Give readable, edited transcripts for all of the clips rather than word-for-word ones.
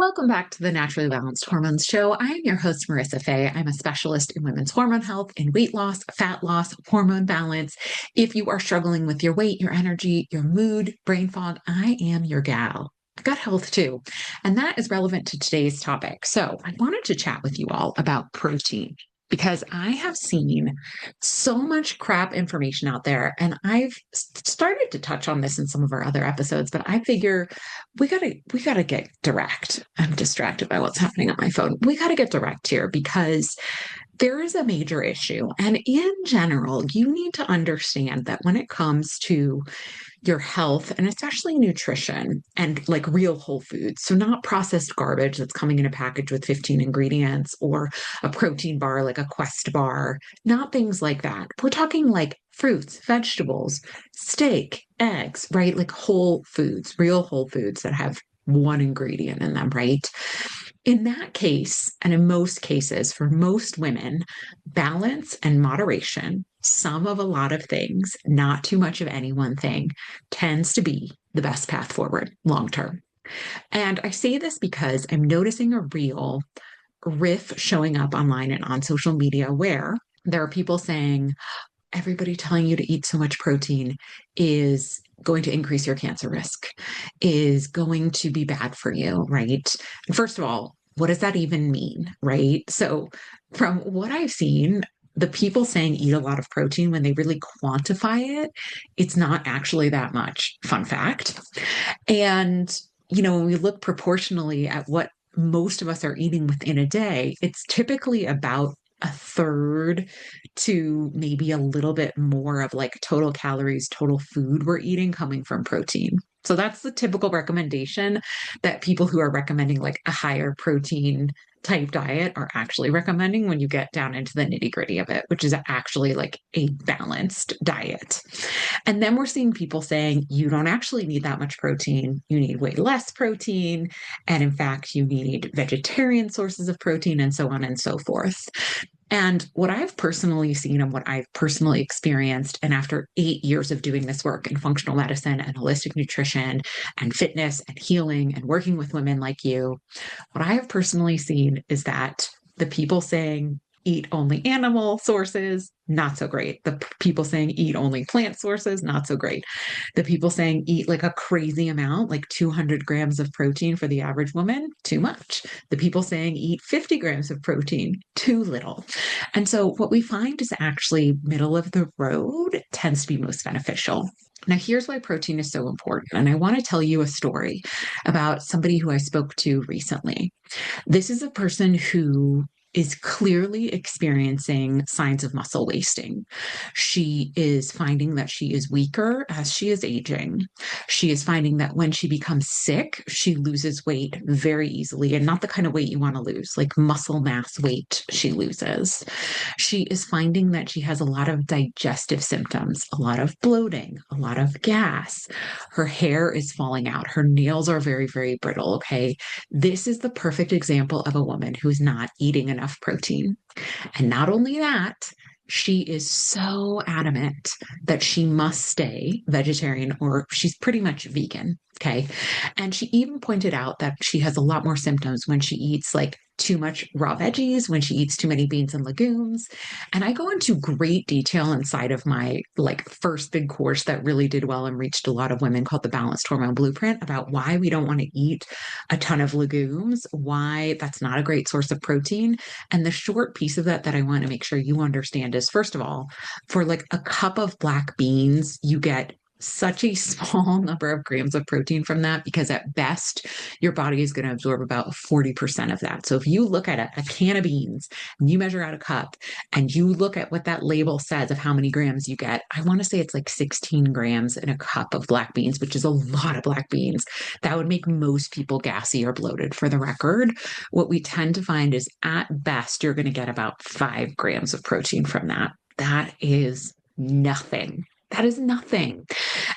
Welcome back to the Naturally Balanced Hormones Show. I am your host, Marissa Fay. I'm a specialist in women's hormone health, in weight loss, fat loss, hormone balance. If you are struggling with your weight, your energy, your mood, brain fog, I am your gal. Gut health too. And that is relevant to today's topic. So I wanted to chat with you all about protein because I have seen so much crap information out there. And I've started to touch on this in some of our other episodes, but I figure we gotta get direct. I'm distracted by what's happening on my phone. We gotta get direct here because there is a major issue. And in general, you need to understand that when it comes to your health and especially nutrition and like real whole foods. So, not processed garbage that's coming in a package with 15 ingredients or a protein bar like a Quest bar, not things like that. We're talking like fruits, vegetables, steak, eggs, right? Like whole foods, real whole foods that have one ingredient in them, right? In that case, and in most cases, for most women, balance and moderation, some of a lot of things, not too much of any one thing, tends to be the best path forward long term. And I say this because I'm noticing a real riff showing up online and on social media where there are people saying, everybody telling you to eat so much protein is going to increase your cancer risk, is going to be bad for you, right? And first of all, what does that even mean, right? So, from what I've seen, the people saying eat a lot of protein, when they really quantify it, it's not actually that much. Fun fact. And, when we look proportionally at what most of us are eating within a day, it's typically about a third to maybe a little bit more of like total calories, total food we're eating coming from protein. So that's the typical recommendation that people who are recommending like a higher protein type diet are actually recommending when you get down into the nitty gritty of it, which is actually like a balanced diet. And then we're seeing people saying you don't actually need that much protein. You need way less protein. And in fact, you need vegetarian sources of protein and so on and so forth. And what I've personally seen and what I've personally experienced, and after 8 years of doing this work in functional medicine and holistic nutrition and fitness and healing and working with women like you, what I have personally seen is that the people saying eat only animal sources, not so great. The people saying eat only plant sources, not so great. The people saying eat like a crazy amount, like 200 grams of protein for the average woman, too much. The people saying eat 50 grams of protein, too little. And so what we find is actually middle of the road tends to be most beneficial. Now, here's why protein is so important. And I want to tell you a story about somebody who I spoke to recently. This is a person who is clearly experiencing signs of muscle wasting. She is finding that she is weaker as she is aging. She is finding that when she becomes sick, she loses weight very easily, and not the kind of weight you want to lose, like muscle mass weight she loses. She is finding that she has a lot of digestive symptoms, a lot of bloating, a lot of gas. Her hair is falling out. Her nails are very, very brittle. Okay. This is the perfect example of a woman who is not eating enough protein. And not only that, she is so adamant that she must stay vegetarian or she's pretty much vegan. Okay. And she even pointed out that she has a lot more symptoms when she eats like too much raw veggies, when she eats too many beans and legumes. And I go into great detail inside of my like first big course that really did well and reached a lot of women, called the Balanced Hormone Blueprint, about why we don't want to eat a ton of legumes, why that's not a great source of protein. And the short piece of that I want to make sure you understand is, first of all, for like a cup of black beans, you get such a small number of grams of protein from that, because at best your body is going to absorb about 40% of that. So if you look at a can of beans and you measure out a cup and you look at what that label says of how many grams you get, I want to say it's like 16 grams in a cup of black beans, which is a lot of black beans. That would make most people gassy or bloated. For the record, what we tend to find is at best you're going to get about 5 grams of protein from that. That is nothing. That is nothing.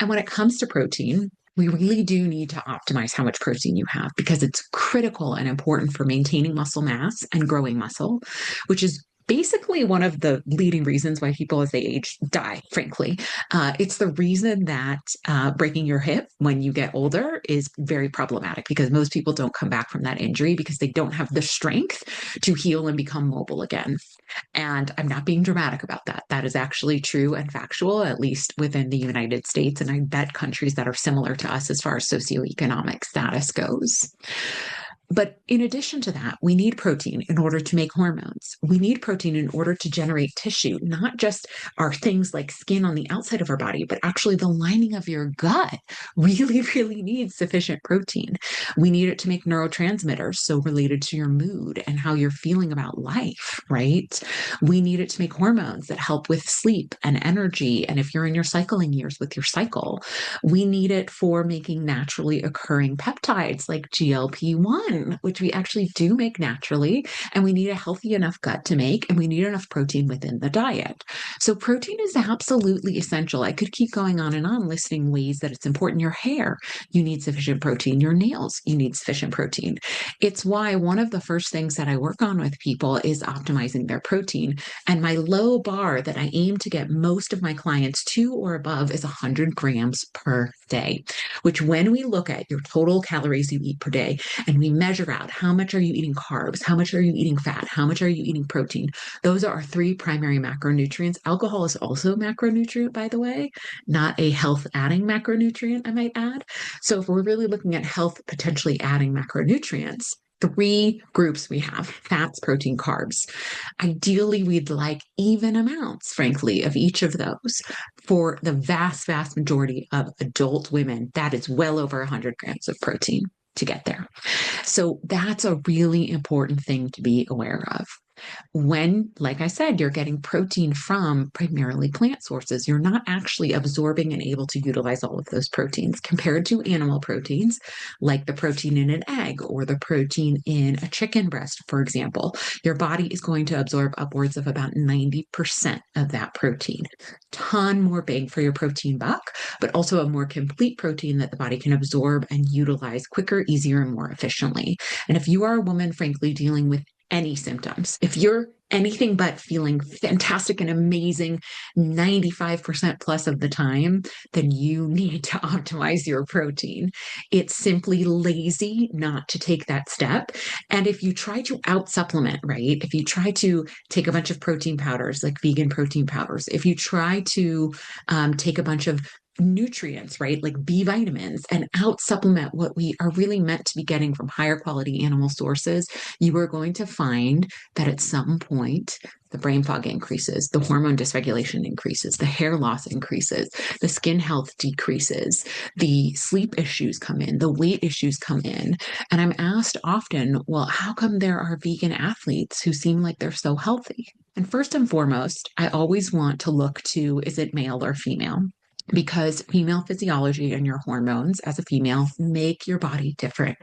And when it comes to protein, we really do need to optimize how much protein you have, because it's critical and important for maintaining muscle mass and growing muscle, which is basically one of the leading reasons why people as they age die, frankly. It's the reason that breaking your hip when you get older is very problematic because most people don't come back from that injury because they don't have the strength to heal and become mobile again. And I'm not being dramatic about that. That is actually true and factual, at least within the United States. And I bet countries that are similar to us as far as socioeconomic status goes. But in addition to that, we need protein in order to make hormones. We need protein in order to generate tissue, not just our things like skin on the outside of our body, but actually the lining of your gut really, really needs sufficient protein. We need it to make neurotransmitters, so related to your mood and how you're feeling about life, right? We need it to make hormones that help with sleep and energy. And if you're in your cycling years with your cycle, we need it for making naturally occurring peptides like GLP-1, which we actually do make naturally, and we need a healthy enough gut to make, and we need enough protein within the diet. So protein is absolutely essential. I could keep going on and on listing ways that it's important. Your hair, you need sufficient protein. Your nails, you need sufficient protein. It's why one of the first things that I work on with people is optimizing their protein. And my low bar that I aim to get most of my clients to or above is 100 grams per day, which when we look at your total calories you eat per day and we measure out how much are you eating carbs, how much are you eating fat, how much are you eating protein, those are our three primary macronutrients. Alcohol is also a macronutrient, by the way, not a health adding macronutrient, I might add. So if we're really looking at health potentially adding macronutrients, three groups we have: fats, protein, carbs. Ideally, we'd like even amounts, frankly, of each of those. For the vast, vast majority of adult women, that is well over 100 grams of protein to get there. So that's a really important thing to be aware of. When, like I said, you're getting protein from primarily plant sources, you're not actually absorbing and able to utilize all of those proteins compared to animal proteins, like the protein in an egg or the protein in a chicken breast, for example. Your body is going to absorb upwards of about 90% of that protein. Ton more bang for your protein buck, but also a more complete protein that the body can absorb and utilize quicker, easier, and more efficiently. And if you are a woman, frankly, dealing with any symptoms, if you're anything but feeling fantastic and amazing 95% plus of the time, then you need to optimize your protein. It's simply lazy not to take that step. And if you try to out supplement, right? If you try to take a bunch of protein powders, like vegan protein powders, if you try to take a bunch of nutrients, right, like B vitamins, and out supplement what we are really meant to be getting from higher quality animal sources, you are going to find that at some point the brain fog increases, the hormone dysregulation increases, the hair loss increases, the skin health decreases, the sleep issues come in, the weight issues come in. And I'm asked often, well, how come there are vegan athletes who seem like they're so healthy? And first and foremost, I always want to look to, is it male or female? Because female physiology and your hormones as a female make your body different.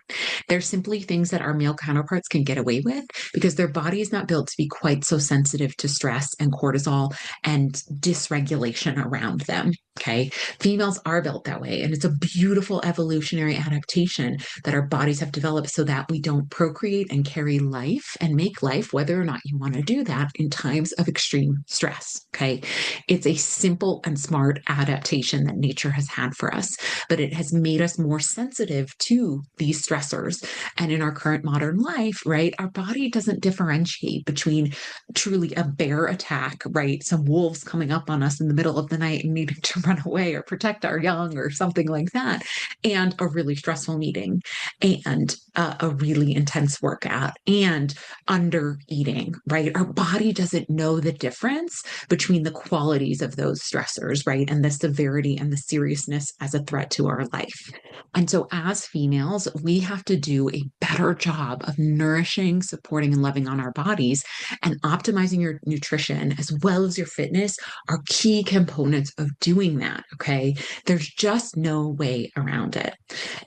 There's simply things that our male counterparts can get away with because their body is not built to be quite so sensitive to stress and cortisol and dysregulation around them. Okay. Females are built that way. And it's a beautiful evolutionary adaptation that our bodies have developed so that we don't procreate and carry life and make life, whether or not you want to do that, in times of extreme stress. Okay. It's a simple and smart adaptation that nature has had for us, but it has made us more sensitive to these stressors. And in our current modern life, right, our body doesn't differentiate between truly a bear attack, right, some wolves coming up on us in the middle of the night and needing to run away or protect our young or something like that, and a really stressful meeting and a really intense workout and under eating, right? Our body doesn't know the difference between the qualities of those stressors, right? And the severity and the seriousness as a threat to our life. And so as females, we have to do a better job of nourishing, supporting, and loving on our bodies, and optimizing your nutrition as well as your fitness are key components of doing that. Okay. There's just no way around it.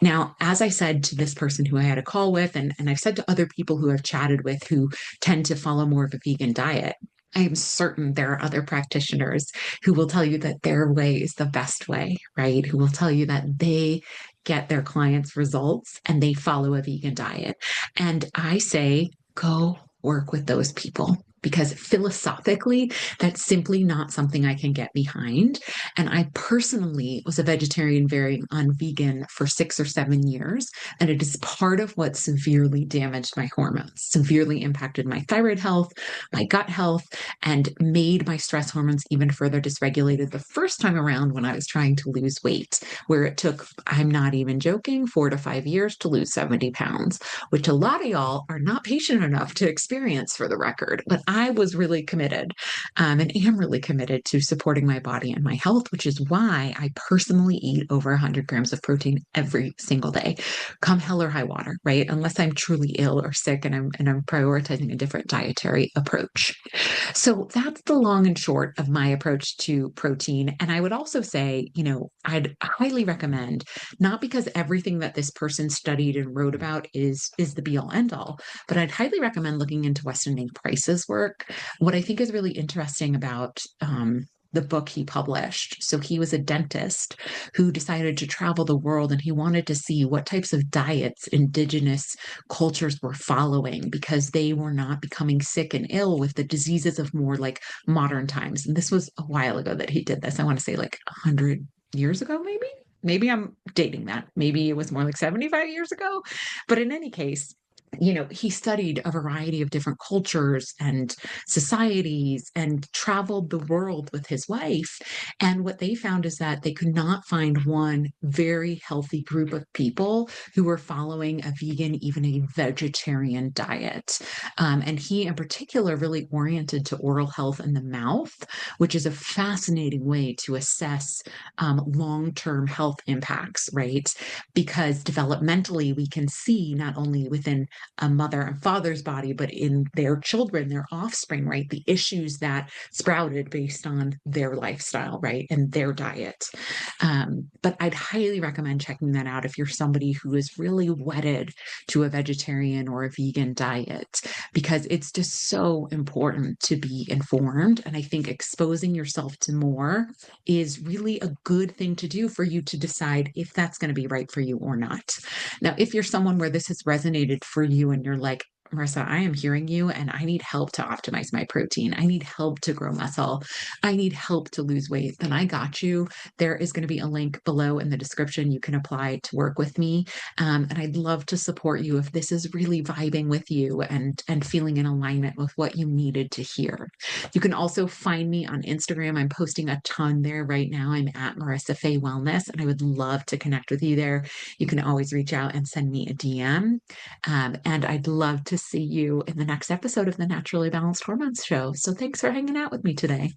Now, as I said to this person who I had a call with, and I've said to other people who I've chatted with who tend to follow more of a vegan diet, I am certain there are other practitioners who will tell you that their way is the best way, right? Who will tell you that they get their clients results and they follow a vegan diet. And I say, go work with those people. because philosophically, that's simply not something I can get behind. And I personally was a vegetarian veering on vegan for 6 or 7 years. And it is part of what severely damaged my hormones, severely impacted my thyroid health, my gut health, and made my stress hormones even further dysregulated the first time around when I was trying to lose weight, where it took, I'm not even joking, 4 to 5 years to lose 70 pounds, which a lot of y'all are not patient enough to experience for the record. But I was really committed and am really committed to supporting my body and my health, which is why I personally eat over 100 grams of protein every single day, come hell or high water, right? Unless I'm truly ill or sick and I'm prioritizing a different dietary approach. So that's the long and short of my approach to protein. And I would also say, I'd highly recommend, not because everything that this person studied and wrote about is the be all end all, but I'd highly recommend looking into Weston A. Price's work. What I think is really interesting about the book he published. So he was a dentist who decided to travel the world, and he wanted to see what types of diets indigenous cultures were following because they were not becoming sick and ill with the diseases of more like modern times. And this was a while ago that he did this. I want to say like 100 years ago, maybe. Maybe I'm dating that. Maybe it was more like 75 years ago. But in any case, he studied a variety of different cultures and societies and traveled the world with his wife. And what they found is that they could not find one very healthy group of people who were following a vegan, even a vegetarian diet. And he, in particular, really oriented to oral health in the mouth, which is a fascinating way to assess long term health impacts, right? Because developmentally, we can see not only within a mother and father's body, but in their children, their offspring, right? The issues that sprouted based on their lifestyle, right? And their diet. But I'd highly recommend checking that out if you're somebody who is really wedded to a vegetarian or a vegan diet, because it's just so important to be informed. And I think exposing yourself to more is really a good thing to do for you to decide if that's going to be right for you or not. Now, if you're someone where this has resonated for you and you're like, Marissa, I am hearing you and I need help to optimize my protein. I need help to grow muscle. I need help to lose weight. Then I got you. There is going to be a link below in the description. You can apply to work with me. And I'd love to support you if this is really vibing with you and feeling in alignment with what you needed to hear. You can also find me on Instagram. I'm posting a ton there right now. I'm at Marissa Faye Wellness, and I would love to connect with you there. You can always reach out and send me a DM. And I'd love to see you in the next episode of the Naturally Balanced Hormones Show. So thanks for hanging out with me today.